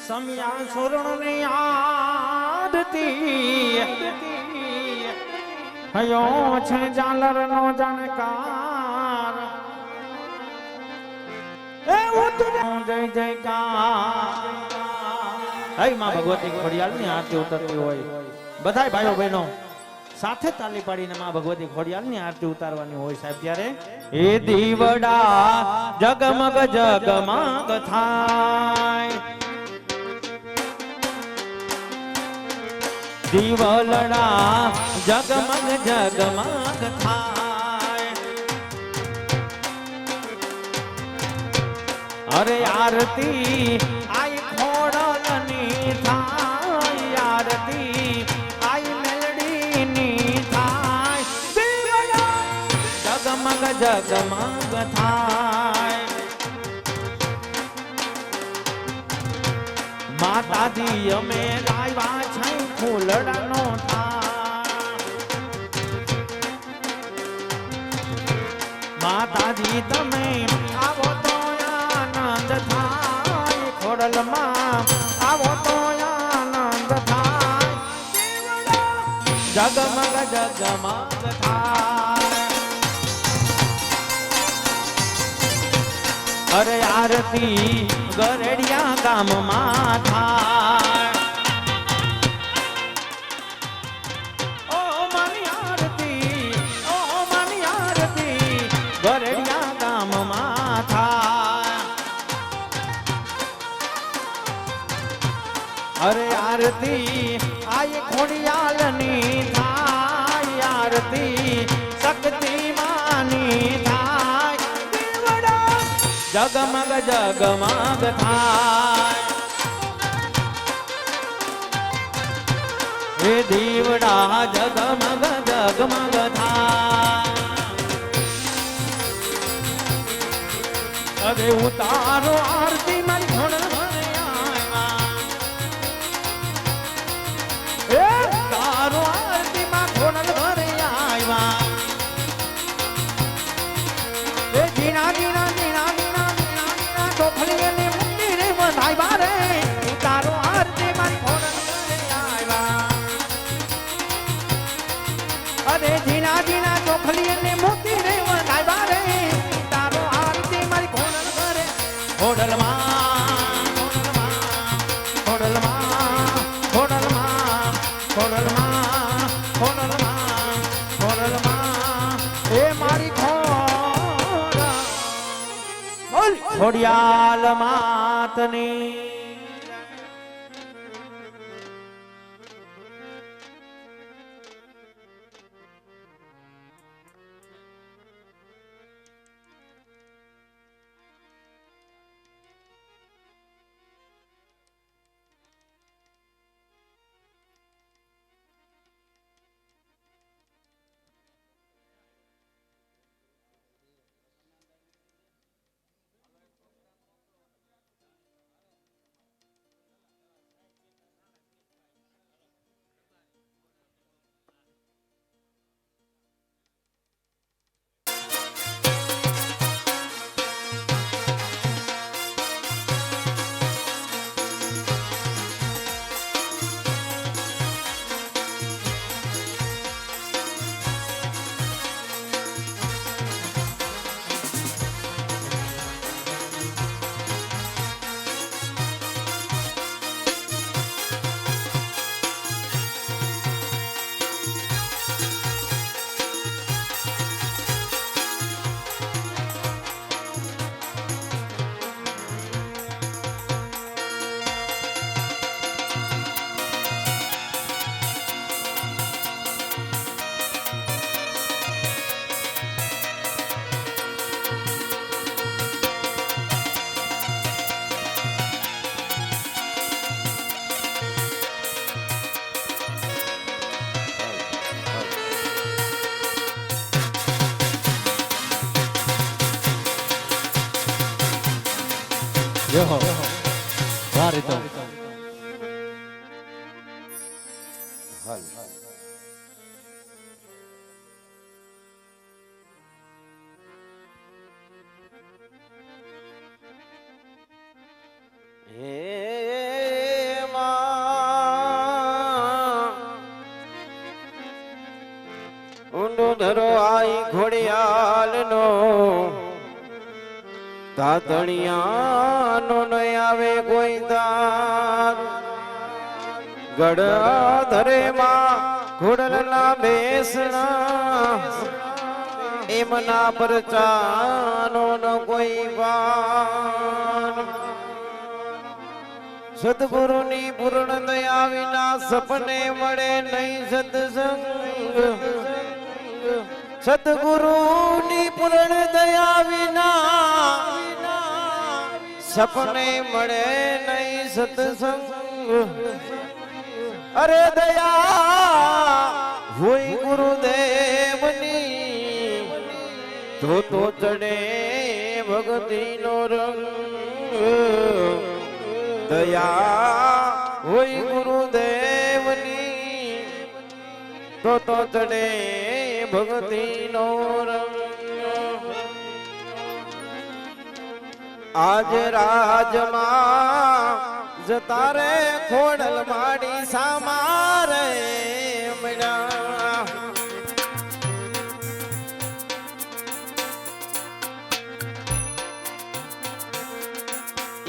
સમિયા સુરણની આરતી હયો છે ઝાલરનો જાણકાર એ ઉતરો જય જયકાર હે માં ભગવતી ખોડિયાલની આરતી ઉતરતી હોય બધાય ભાઈઓ બહેનો સાથે તાલી પાડીને માં ભગવતી ખોડિયાલની આરતી ઉતારવાની હોય સાહેબ ત્યારે એ દીવડા જગમગ જગમગ થાય દીવલડા જગમગ જગમગ થાય અરે આરતી આઈ ખોડલની થાય આરતી આઈ મેલડીની થાય દીવડા જગમગ જગમગ થાય માતાજી અમે લાવ્યા છે ફૂલડાનો થાળ માતાજી તમે આવો તો આનંદ થાય ખોડલમાં આવો તો આનંદ થાય જગમગ જગમગ થાય અરે આરતી ગરડિયા ગામમાં થાય ઓ માની આરતી ગરડિયા ગામમાં થાય અરે આરતી આય ખોડિયાલની થાય આરતી શક્તિ માની થાય જગમગ જગમગ થાય એ દીવડા જગમગ જગમગ થાય અરે ઉતારો આરતી મારી ઘોડ ઘરે આવ્યા એ ઉતારો આરતી માં ઘોડ ઘરે આવ્યા એ જીણા જીણા બારે ઉતારો આરતી મારી ઘોડ ઘરે આવ્યા અરે ઝીણા ઝીણા ચોખલી અને મોતી રે વધાય બારે ઉતારો આરતી મારી ઘોડ ઘરે ખોડલમાં ખોડલમાં ખોડલમાં ખોડલમાં ખોડલમાં ખોડલમાં એ મારી ખોડિયાલ માતની Yo, Mari to. Hal. હે ધરો આઈ ઘોડિયાલનો તાતણિયાનો ન આવે કોઈ દાર ગઢ ધરે માં ઘોડલના બેસણા એમના પરચાનો ન કોઈ વાર સદગુરુની પૂર્ણ દયા વિના સપને મળે નહીં સત્સંગ સદગુરુની પૂર્ણ દયા વિના સપને મળે નહીં સત્સંગ અરે દયા હોય ગુરુદેવની તો ચડે ભક્તિનો રંગ દયા હોય ગુરુદેવની તો ચડે ભક્તિનો રંગ આજ રાજમાં જતા રે ખોડલ માડી સામારે મળ્યા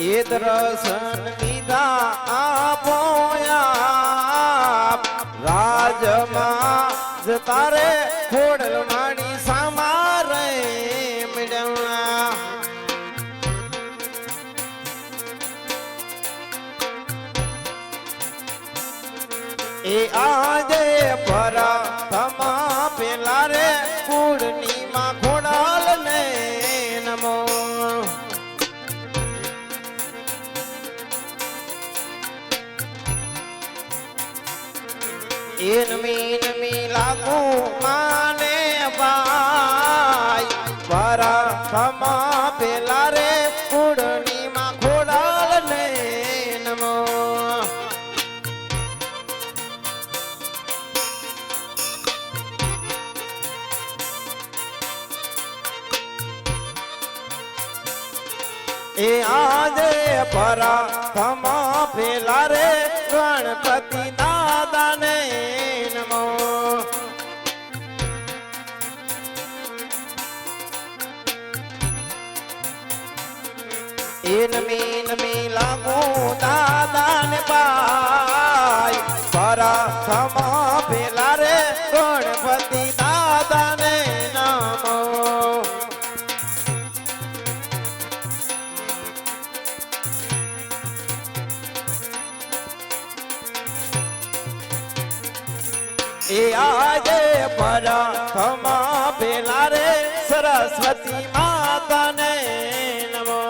એ દર્શન દીધા આપોયા રાજમાં જતા રે ખોડલ માડી સામારે મળ્યા એ આજે પરા તમા પેલા રે કુળની માં ખોડાલ ને નમો એ નમી લાગુ માને ભાઈ પરા તમા પેલા રે કુળની માં ખોડાલ ને નમો એ આજે પરા થમા પેલા રે ગણપતિ દાદા ને નમો એ નમી લાગુ દાદા ને પાય પરા થમા પેલા રે ગણપતિ દાદા ને નમો એ આજે પરથમા પેલા રે સરસ્વતી માતા ને નમો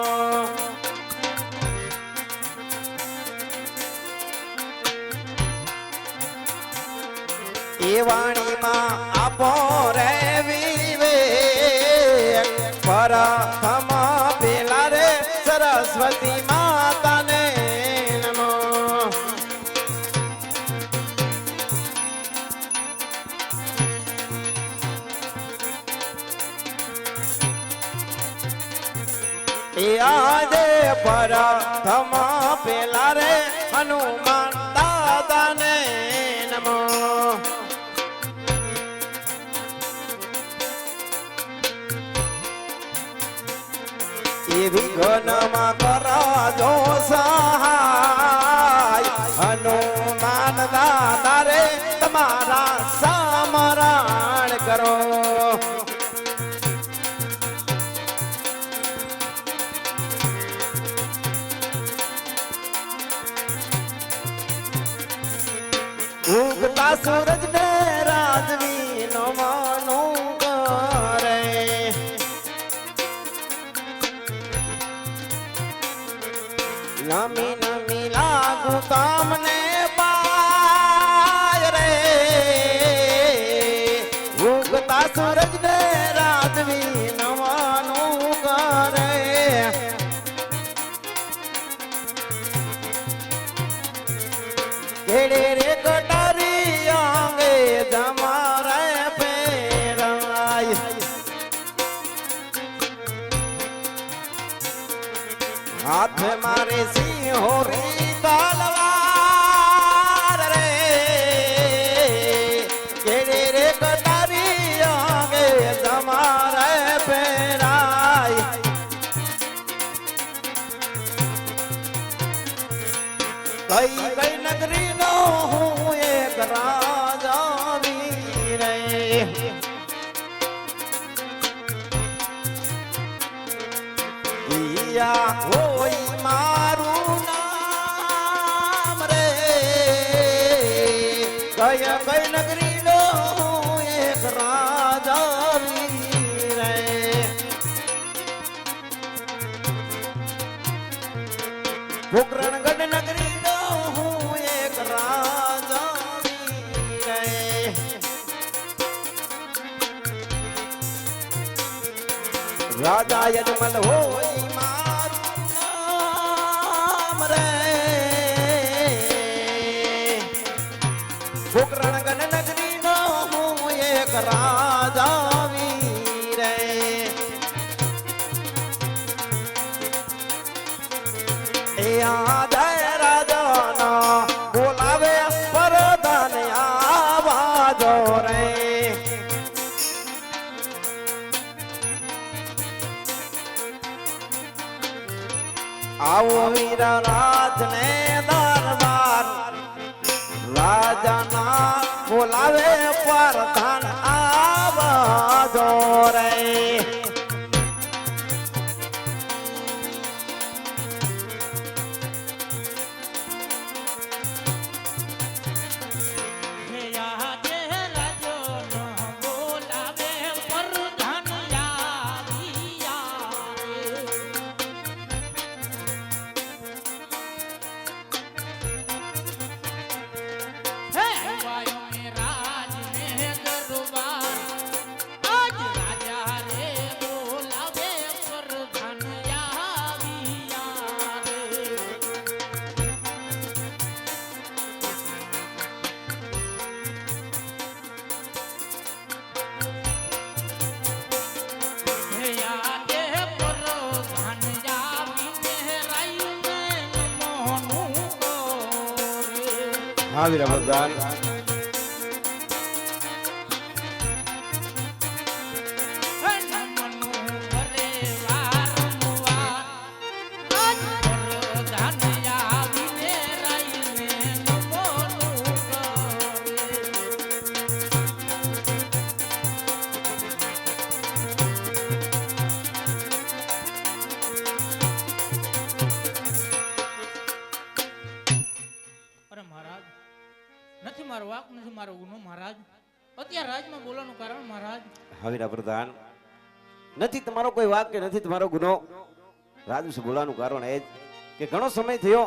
એ વાણીમાં આપો રે વિવેક પરથમા પેલા રે સરસ્વતી માતા ને નમો એ આજે પરથમા પેલા રે હનુમાન દાદા ને નમો એ વિઘ્નમાં કરાજો સહાય હનુમાન દાદા રે તમારા સમરણ કરો ઉગતા સૂરજ ને રાજવી નમનું કરે નમી લાગુ તમને પાય રે ઉગતા સૂરજ ને રાજવી નમનું કરે કેડે રે હાથ મારે સિંહોરી તલવાર રે કેડે રે કટારિયા કઈ કઈ નગરી નો હું એક રાજા વીરે ઈયા હોય મારું નામ રે કઈ કઈ નગરી નો હું એક રાજા વીરે પોકરણગઢ નગરી નો હું એક રાજા વીરે રાજા યજમલ હોય મારું નામ રે પોકરણગઢ નગરી નો હું એક રાજા વીરે જય રાજાના બોલાવે પરધાન આવાજો રે આવો વીર રાજ ને દરબાર રાજાના બોલાવે પરધાન આવાજો રે હા વીર ભગવાન નથી મારો વાક નથી મારો ગુનો મહારાજ અત્યારે રાજમાં બોલવાનું કારણ મહારાજ હવીરા પ્રધાન નથી તમારો કોઈ વાક કે નથી તમારો ગુનો રાજ વિશે બોલવાનું કારણ એ જ કે ઘણો સમય થયો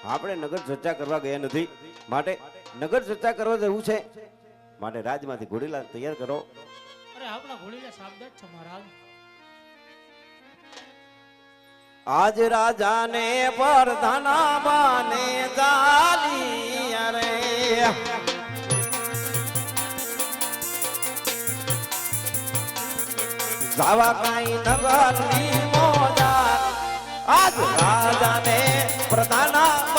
આપણે નગર ચર્ચા કરવા ગયા નથી માટે નગર ચર્ચા કરવા જવું છે માટે રાજમાંથી ઘોડીલા તૈયાર કરો અરે આપણા ઘોડીલા સાબદા જ છે મહારાજ આજ રાજાને પરધાના બાને જાલી અરે જાવા કાઈ નગરની મોજા આજ રાજાને પ્રધાના